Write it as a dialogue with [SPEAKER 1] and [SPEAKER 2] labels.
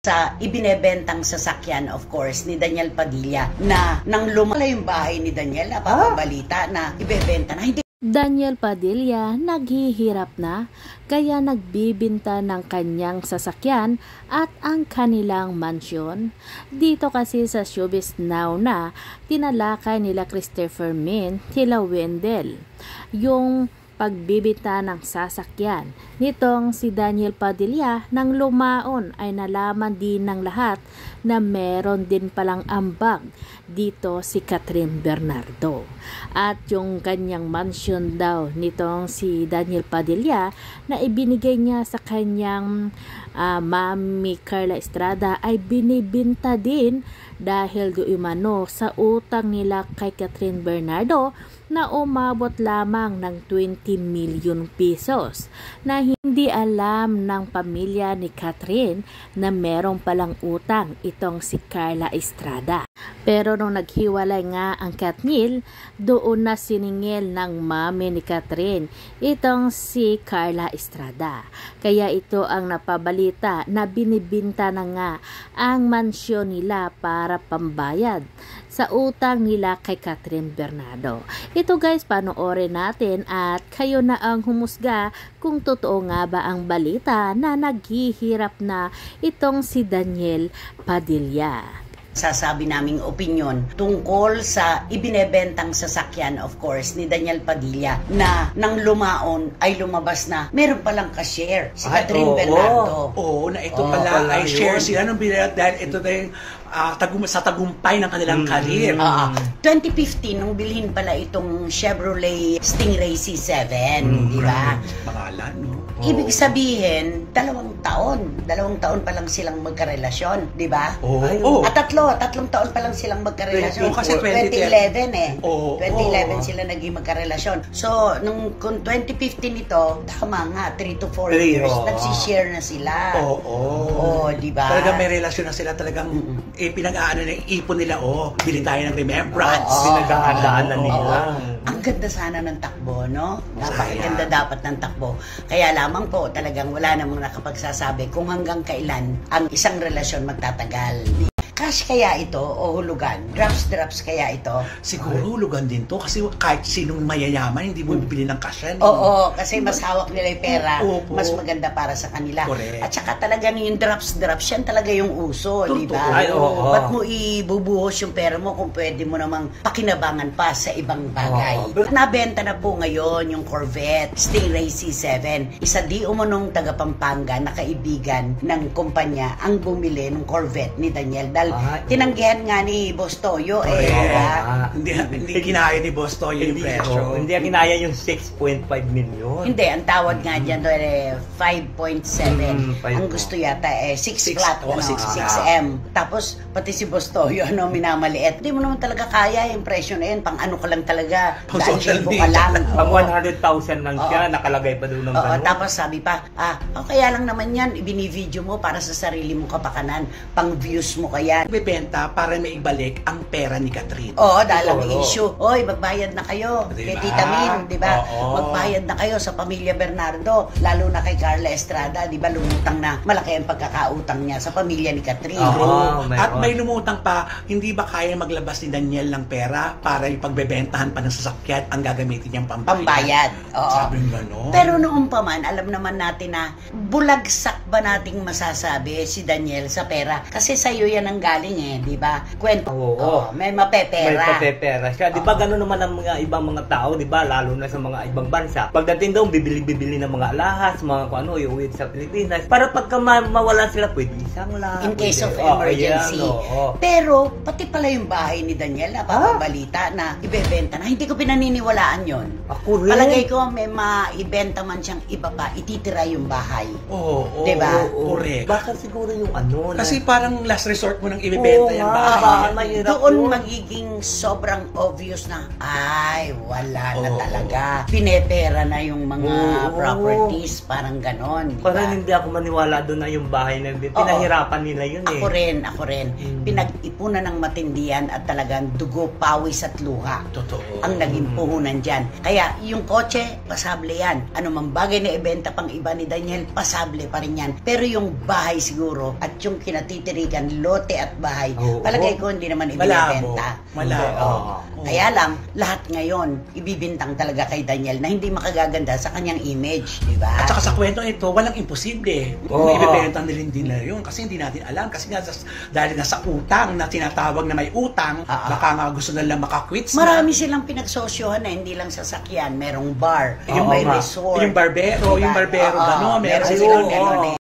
[SPEAKER 1] Sa ibinebentang sasakyan, of course, ni Daniel Padilla na nang lumala yung bahay ni Daniel, napapabalita na ibebenta na. Hindi.
[SPEAKER 2] Daniel Padilla naghihirap na kaya nagbibinta ng kanyang sasakyan at ang kanilang mansyon. Dito kasi sa Showbiz Now na tinalakay nila Christopher Min, sila Wendell, yung pagbibita ng sasakyan nitong si Daniel Padilla. Nang lumaon ay nalaman din ng lahat na meron din palang ambag dito si Catherine Bernardo. At yung kanyang mansion daw nitong si Daniel Padilla na ibinigay niya sa kanyang Mami Carla Estrada ay binibinta din dahil do umano sa utang nila kay Catherine Bernardo na umabot lamang ng 20 million pesos na hindi alam ng pamilya ni Catherine na merong palang utang itong si Carla Estrada. Pero nung naghiwalay nga ang Katnil, doon na siningil ng mami ni Catherine itong si Carla Estrada. Kaya ito ang napabalita na binibinta na nga ang mansyon nila para pambayad sa utang nila kay Catherine Bernardo. Ito guys, panoorin natin at kayo na ang humusga kung totoo nga ba ang balita na naghihirap na itong si Daniel Padilla.
[SPEAKER 1] Sasabi naming opinion tungkol sa ibinebentang sasakyan, of course, ni Daniel Padilla na nang lumaon ay lumabas na meron palang ka-share si Catherine Bernardo.
[SPEAKER 3] Na ito pala ay share sila ng binayad dahil ito na yung sa tagumpay ng kanilang career.
[SPEAKER 1] 2015, nung bilhin pala itong Chevrolet Stingray C7, di ba?
[SPEAKER 3] Pangalan, no?
[SPEAKER 1] Ibig sabihin, dalawang taon pa lang silang magkarelasyon, di ba? At tatlong taon pa lang silang magkarelasyon.
[SPEAKER 3] Kasi
[SPEAKER 1] 2011 eh. 2011 sila naging magkarelasyon. So, kung 2015 ito, tama nga, 3 to 4 years, nagsishare na sila. Di ba?
[SPEAKER 3] Talagang may relasyon na sila, talagang pinag-aano na ipon nila, bili tayo ng remembrance.
[SPEAKER 4] Pinag-aandaan na nila.
[SPEAKER 1] Ang ganda sana ng takbo, no? Napakaganda dapat ng takbo. Kaya lamang po, talagang wala namang nakapagsasabi kung hanggang kailan ang isang relasyon magtatagal. Cash kaya ito o hulugan? Drops kaya ito?
[SPEAKER 3] Siguro hulugan din to kasi kahit sinong mayayaman hindi mo bibili ng cash yan.
[SPEAKER 1] Kasi mas hawak nila yung pera, mas maganda para sa kanila.
[SPEAKER 3] Correct.
[SPEAKER 1] At saka talagang yung drops, yan talaga yung uso, di ba? Ba't mo ibubuhos yung pera mo kung pwede mo namang pakinabangan pa sa ibang bagay? Nabenta na po ngayon yung Corvette Stingray C7. Isa di umunong taga Pampanga na kaibigan ng kumpanya ang bumili ng Corvette ni Daniel. Tinanggihan nga ni Boss Toyo
[SPEAKER 3] hindi kinaya ni Boss Toyo yung presyo.
[SPEAKER 4] Hindi kinaya yung 6.5 million.
[SPEAKER 1] Hindi, ang tawad nga dyan doon 5.7. Ang gusto yata 6 flat, 6M. Tapos pati si Boss Toyo minamaliit. Hindi mo naman talaga kaya yung presyo na yun. Pang ano ka lang talaga.
[SPEAKER 3] Pang social
[SPEAKER 1] media.
[SPEAKER 4] Pang 100,000 lang siya, nakalagay pa doon ng ganun.
[SPEAKER 1] Tapos sabi pa, kaya lang naman yan, ibini-video mo para sa sarili mong kapakanan. Pang views mo kaya.
[SPEAKER 3] Bebenta para may ibalik ang pera ni Catherine.
[SPEAKER 1] Dahil ang issue. Magbayad na kayo kay Tita Min, di ba? Magbayad na kayo sa pamilya Bernardo, lalo na kay Carla Estrada, di ba? Lumutang na malaki ang pagkakautang niya sa pamilya ni Catherine.
[SPEAKER 3] At may lumutang pa, hindi ba kaya maglabas ni Daniel ng pera para yung pagbebentahan pa ng sasakyan ang gagamitin niyang pambayad? Sabi gano'n.
[SPEAKER 1] Pero noon pa man, alam naman natin na bulagsak ba nating masasabi si Daniel sa pera? Kasi sa'yo yan ang galing di ba? Kwento. May mapepera.
[SPEAKER 4] May mapepera siya. Di ba gano'n naman ang mga ibang mga tao, di ba? Lalo na sa mga ibang bansa. Pagdating daw, bibili ng mga alahas, mga kung ano, iuwi sa Pilipinas. Para pagka mawalan sila, pwede isang lang.
[SPEAKER 1] In case of emergency. Pero, pati pala yung bahay ni Daniel, napapabalita na ibebenta na. Hindi ko pinaniniwalaan yon.
[SPEAKER 4] Ako rin.
[SPEAKER 1] Palagay ko, may maibenta man siyang iba pa, ititira yung bahay.
[SPEAKER 3] Diba?
[SPEAKER 4] Correct. Baka siguro yung ano.
[SPEAKER 3] Kasi parang last resort mo nang nilang ibebenta yung bahay.
[SPEAKER 4] mahirap
[SPEAKER 1] Doon
[SPEAKER 4] yun.
[SPEAKER 1] magiging sobrang obvious na, ay, wala na talaga. Pinepera na yung mga properties, parang ganon. Diba?
[SPEAKER 4] Parang hindi ako maniwala doon na yung bahay na pinahirapan nila yun eh.
[SPEAKER 1] Ako rin. Pinag-ipunan ng matindihan at talagang dugo, pawis at luha.
[SPEAKER 3] Totoo.
[SPEAKER 1] Ang naging puhunan dyan. Kaya yung kotse, pasable yan. Ano mang bagay na ibenta pang iba ni Daniel, pasable pa rin yan. Pero yung bahay siguro at yung kinatitirikan, lote at bahay, palagay ko hindi naman ibinibenta.
[SPEAKER 3] Malabo.
[SPEAKER 1] Kaya lang, lahat ngayon, ibibintang talaga kay Daniel na hindi makagaganda sa kanyang image, di ba?
[SPEAKER 3] At saka sa kwento ito, walang imposible. Kung ibebenta nila yun. Kasi hindi natin alam. Kasi nga, dahil nga sa utang na tinatawag na may utang, baka nga gusto nila makakwits na.
[SPEAKER 1] Marami silang pinagsosyohan na hindi lang sasakyan. Merong bar, may resort.
[SPEAKER 3] Yung barbero, gano'n.
[SPEAKER 1] Meron silang gano'n eh.